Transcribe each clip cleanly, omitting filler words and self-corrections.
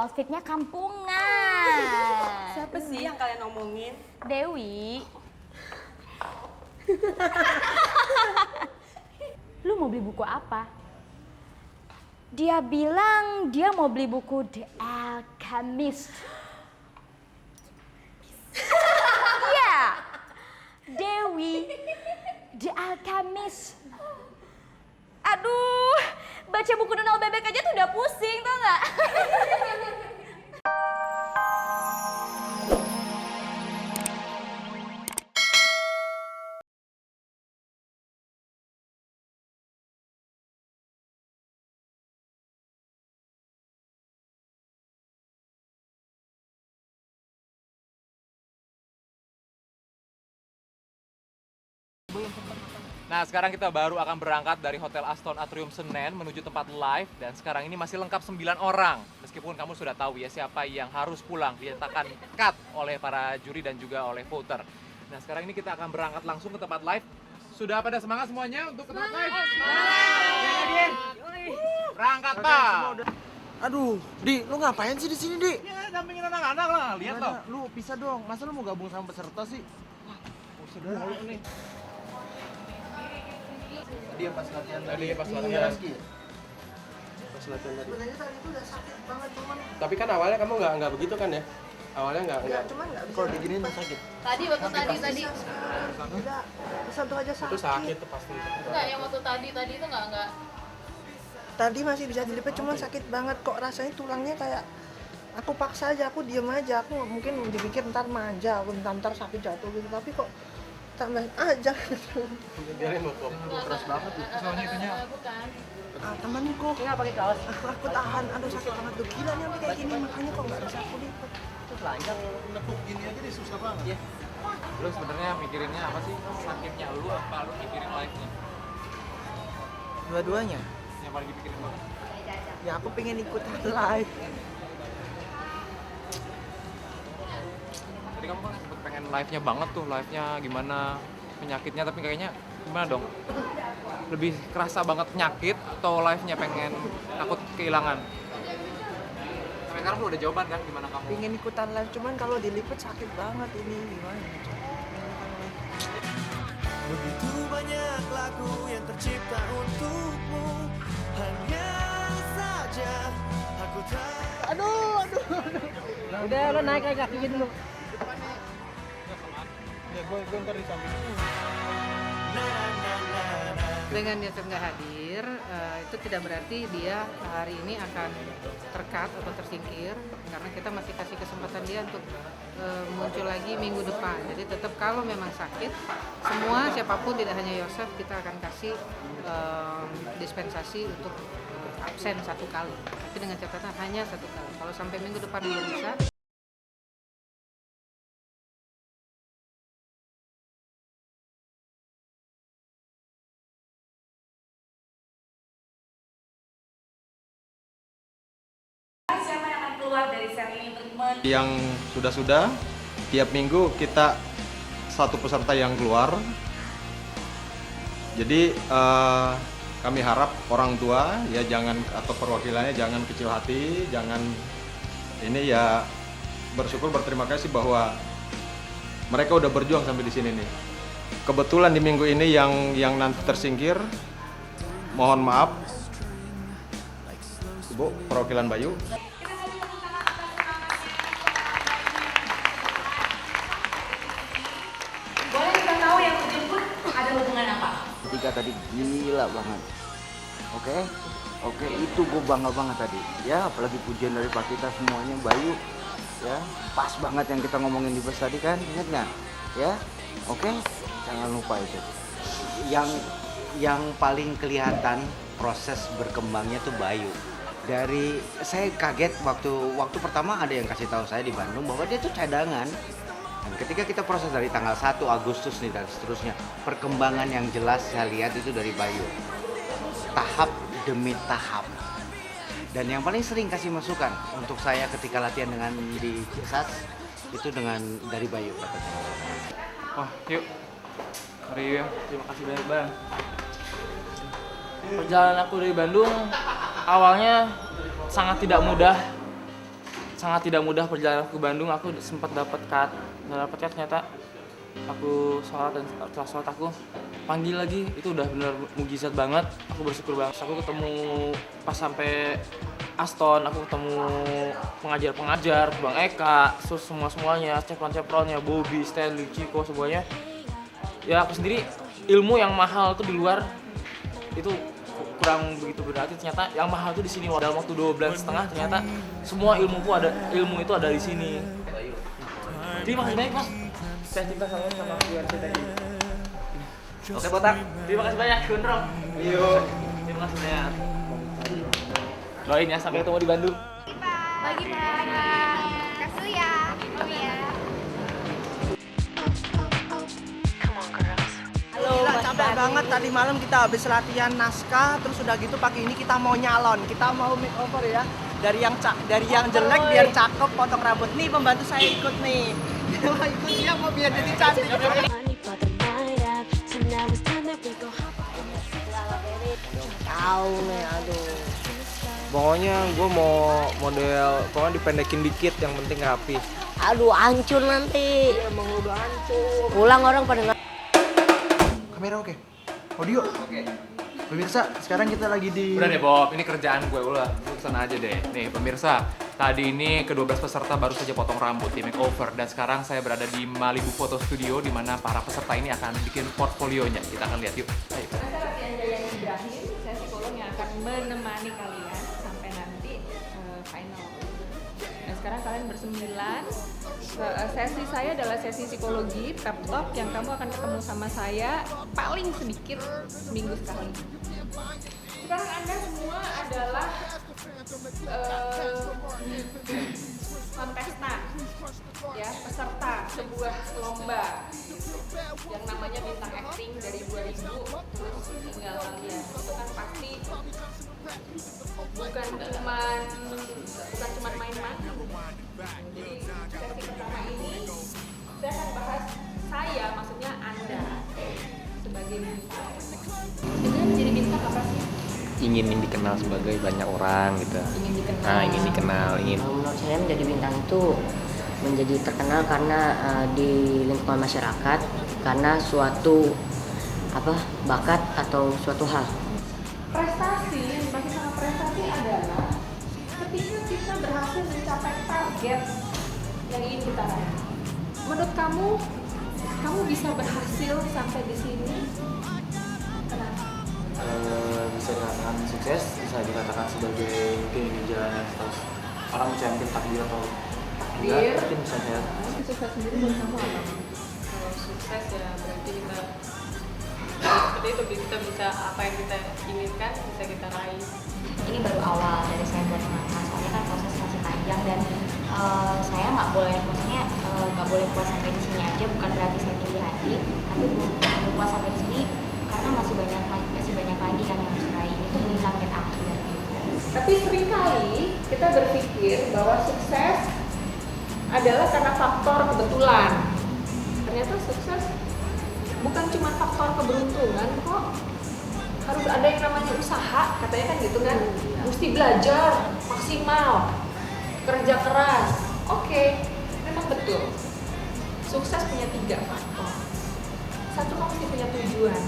outfitnya kampungan. Siapa sih yang kalian omongin? Dewi. Lu mau beli buku apa? Dia bilang dia mau beli buku The Alchemist. Iya, Dewi, The Alchemist. Aduh, baca buku Donald Bebek aja tuh udah pusing, tau gak? Nah, sekarang kita baru akan berangkat dari Hotel Aston Atrium Senen menuju tempat live dan sekarang ini masih lengkap 9 orang. Meskipun kamu sudah tahu ya siapa yang harus pulang, dinyatakan cut oleh para juri dan juga oleh voter. Nah, sekarang ini kita akan berangkat langsung ke tempat live. Sudah pada semangat semuanya untuk ke tempat live? Semangat! Berangkat, Pak! Aduh, Di, lu ngapain sih di sini, Di? Ya, dampingin anak-anak lah, lihat loh. Lu pisah dong. Masa lu mau gabung sama peserta sih? Sedih mulu nih. Tadi yang pas latihan Tadi pas Iya, latihan. Rizky ya? Pas latihan tadi. Sebenarnya tadi itu udah sakit banget, cuman Tapi kan awalnya kamu nggak begitu kan ya? Awalnya nggak. cuman nggak bisa. Kalau diginiin mah sakit. Tadi waktu tadi Udah, satu aja Itu sakit. sakit tuh pasti. enggak yang waktu tadi itu enggak. Tadi masih bisa dilipat, cuman sakit banget kok rasanya tulangnya kayak aku paksa aja, aku diem aja, aku mungkin dipikir ntar manja, aku ntar sakit jatuh gitu, tapi kok tambah aja. Biarin hukum. Keras banget tuh. Soalnya itunya Bukan. Temenku nggak pakai kaos, aku tahan, aduh sakit banget tuh, gila nih sampai kayak gini, makanya kok nggak bisa aku lipat. Nekuk gini aja deh susah banget. lu sebenarnya mikirinnya apa sih? Sakitnya lu apa lu mikirin live-nya? Dua-duanya, Yang paling dipikirin banget? ya aku pengen ikutan live. Tadi kamu kan sempet pengen live-nya banget tuh, live-nya gimana penyakitnya, tapi kayaknya gimana dong? Lebih kerasa banget penyakit atau live-nya pengen takut kehilangan? Sampai sekarang lu udah jawaban kan gimana kamu? Pengen ikutan live, cuman kalau diliput sakit banget ini, gimana? Begitu banyak lagu yang tercipta untukmu, hanya saja aku tak. Udah, lo naik kakinya dulu. Ya, gue ntar di samping. Dengan dia nggak hadir, itu tidak berarti dia hari ini akan terkat atau tersingkir, karena kita masih kasih kesempatan dia untuk muncul lagi minggu depan. Jadi tetap kalau memang sakit, semua siapapun tidak hanya Yosef, kita akan kasih dispensasi untuk absen 1 kali. Tapi dengan catatan hanya 1 kali. Kalau sampai minggu depan belum bisa. Yang sudah-sudah tiap minggu kita satu peserta yang keluar. Jadi kami harap orang tua ya jangan, atau perwakilannya jangan kecil hati, jangan ini ya, bersyukur berterima kasih bahwa mereka udah berjuang sampai di sini nih. Kebetulan di minggu ini yang nanti tersingkir, mohon maaf Ibu perwakilan Bayu. Boleh kita tahu yang menjemput ada hubungan apa? Ketika tadi gila banget. Oke, itu gue bangga banget tadi. Ya, apalagi pujian dari Pak kita semuanya, Bayu. Ya, pas banget yang kita ngomongin di bus tadi kan, ingat nggak? Ya, oke, jangan lupa itu. Yang paling kelihatan proses berkembangnya tuh Bayu. Dari saya kaget waktu pertama ada yang kasih tahu saya di Bandung bahwa dia tuh cadangan. Dan ketika kita proses dari tanggal 1 Agustus nih dan seterusnya, perkembangan yang jelas saya lihat itu dari Bayu. Tahap demi tahap. Dan yang paling sering kasih masukan untuk saya ketika latihan dengan di SAS itu dari Bayu katanya. Wah, yuk. Mari yuk ya. Terima kasih banyak Bang. Perjalanan aku dari Bandung awalnya sangat tidak mudah sangat tidak mudah perjalanan ke Bandung. Aku sempat dapat cut ternyata aku sholat, dan setelah sholat aku panggil lagi. Itu udah bener mukjizat banget. Aku bersyukur banget. Aku ketemu pas sampai Aston, aku ketemu pengajar-pengajar, Bang Eka, terus semuanya, cepron-cepronnya, Bobby, Stanley, Chico, semuanya. Ya aku sendiri ilmu yang mahal tuh di luar itu kurang begitu berarti. Ternyata yang mahal tuh di sini. Dalam waktu 12,5 ternyata semua ilmu itu ada di sini. Terima kasih banyak, Mas. Saya cinta sama URC tadi. Oke, botak. Terima kasih banyak, Gondrong. Yuk. Terima kasih banyak. Doain ya, sampai ketemu di Bandung. Pagi, Pak. Kasih ya. Mami ya. Gila, capek banget. Tadi malam kita habis latihan naskah, terus udah gitu pagi ini kita mau nyalon. Kita mau makeover ya. Dari yang jelek biar cakep, potong rambut. Nih pembantu saya ikut nih. Ikut dia mau biar jadi cantik. Tahu nih, aduh. Pokoknya gue mau model, pokoknya dipendekin dikit, yang penting rapi. Aduh, hancur nanti. Emang udah hancur. Pulang orang pada nggak. Kamera oke. Audio. Oke. Pemirsa, sekarang kita lagi di... Udah deh Bob, ini kerjaan gue, udah lu kesana aja deh. Nih pemirsa, tadi ini ke-12 peserta baru saja potong rambut di makeover. Dan sekarang saya berada di Malibu Photo Studio, di mana para peserta ini akan bikin portfolionya. Kita akan lihat yuk. Ayo. Latihan Jalan Ibrahim, saya psikolog yang akan menemani kalian sampai nanti final. Nah sekarang kalian bersembilan. Sesi saya adalah sesi psikologi, pep talk yang kamu akan ketemu sama saya paling sedikit seminggu sekali. Sekarang Anda semua adalah kontestan, ya, peserta sebuah lomba yang namanya bintang acting dari 2000, terus tinggal kalian. Itu kan pasti bukan cuman main-main. Jadi sesi pertama ini saya akan bahas maksudnya Anda sebagai bintang. Sebenarnya menjadi bintang apa sih? Ingin dikenal sebagai banyak orang gitu. Ingin dikenal. Nah, ingin dikenal, ingin. Menurut saya menjadi bintang itu menjadi terkenal karena di lingkungan masyarakat, karena suatu bakat atau suatu hal. Prestasi, yang dimaksud sama prestasi adalah ketika kita berhasil mencapai target yang ingin kita raih. Menurut kamu bisa berhasil sampai di sini? Kenapa? Bisa dikatakan sukses, bisa dikatakan sebagai mungkin ini jalan terus orang percaya mungkin takdir atau enggak, mungkin bisa saya. Sukses sendiri menurut kamu apa? Kalau sukses ya berarti kita seperti itu, kita bisa apa yang kita inginkan bisa kita raih. Ini baru awal dari saya buat melangkah, soalnya kan proses masih panjang dan saya nggak boleh puas sampai di sini aja. Bukan berarti saya tinggi hati, tapi belum puas sampai di sini karena masih banyak lagi kan yang harus raih. Itu belum target akhir. Tapi seringkali kita berpikir bahwa sukses adalah karena faktor kebetulan. Ternyata sukses bukan cuma faktor keberuntungan kok. Harus ada yang namanya usaha, katanya kan gitu kan. Mesti belajar maksimal, kerja keras. Oke, memang betul. Sukses punya 3 faktor. Satu, kamu mesti punya tujuan.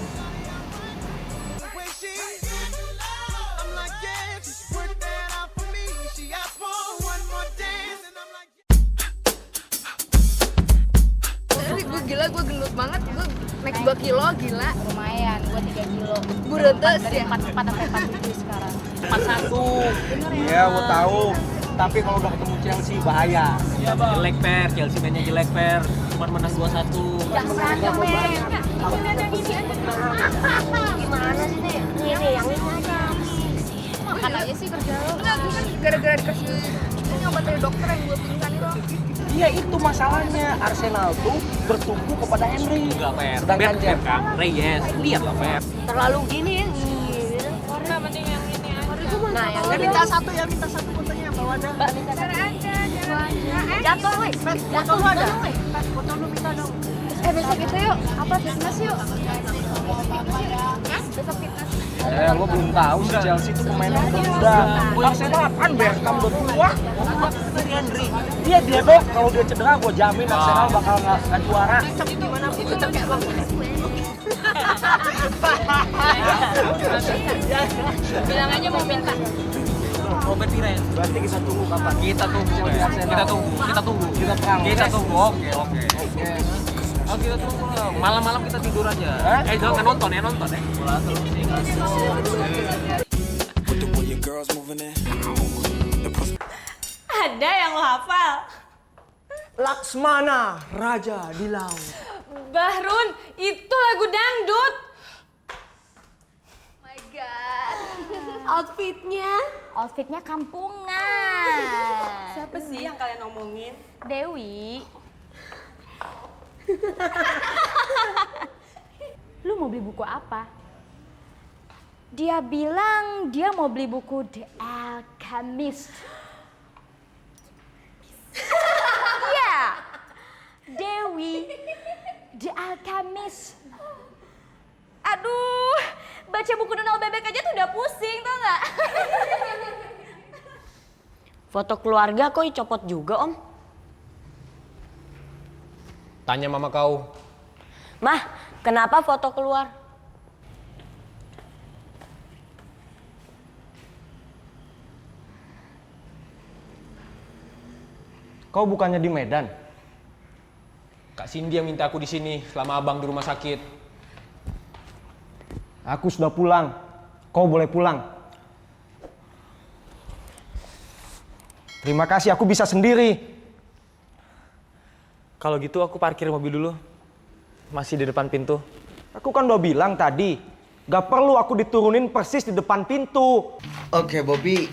Gila, gue gendut banget, gue naik 2 kilo, gila. Lumayan, gue 3 kilo. Buretes dari ya? 44 sampai 47 sekarang. 41. Iya, gue tahu. Tapi kalau udah ketemu Chelsea bahaya. Jelek per, Chelsea mainnya jelek per. Cuma menang 2-1. Jangan men. Gimana sih nih? Ini yang ini aja. Makan aja sih kerja lo. Enggak, gue kan gara-gara dikasih ini obat dari dokter yang gue pingsan itu. Iya, itu masalahnya. Arsenal tuh bertumpu kepada Henry. Enggak per. Sedangkan Reyes, lihat lah per. Terlalu gini ya. Warna mending yang ini aja. Nah, yang Minta satu fotonya yang bawah ada. jatuh, weh. Foto lu ada? Foto lu minta dong. Besok kita yuk, fitness yuk. Besok fitness. Lo belum tahu si Chelsea itu pemainnya udah muda. Arsenal apaan Bergkamp udah tua? Iya dia dok, kalau dia cedera gue jamin Arsenal bakal nggak juara. Gimana aku cocok kayak bang? Bilang aja mau minta. Robert Piren. Berarti kita tunggu kapan? Kita tunggu. Kita tunggu. Oke. Oh kita tunggu. Malam-malam kita tidur aja. Jangan nonton ya. Ada yang lo hafal? Laksmana, Raja di Laut. Bahrun, itu lagu dangdut. My God. Outfitnya kampungan. Siapa sih yang kalian omongin? Dewi. Lu mau beli buku apa? Dia bilang dia mau beli buku The Alchemist. Iya, Dewi, The Alchemist. Aduh, baca buku Donald Bebek aja tuh udah pusing, tau nggak? Foto keluarga kok dicopot juga, Om? Tanya mama kau. Mah, kenapa foto keluar? Kau bukannya di Medan? Kak Cindy yang minta aku di sini selama abang di rumah sakit. Aku sudah pulang. Kau boleh pulang. Terima kasih, aku bisa sendiri. Kalau gitu aku parkir mobil dulu. Masih di depan pintu. Aku kan udah bilang tadi, gak perlu aku diturunin persis di depan pintu. Oke, Bobby.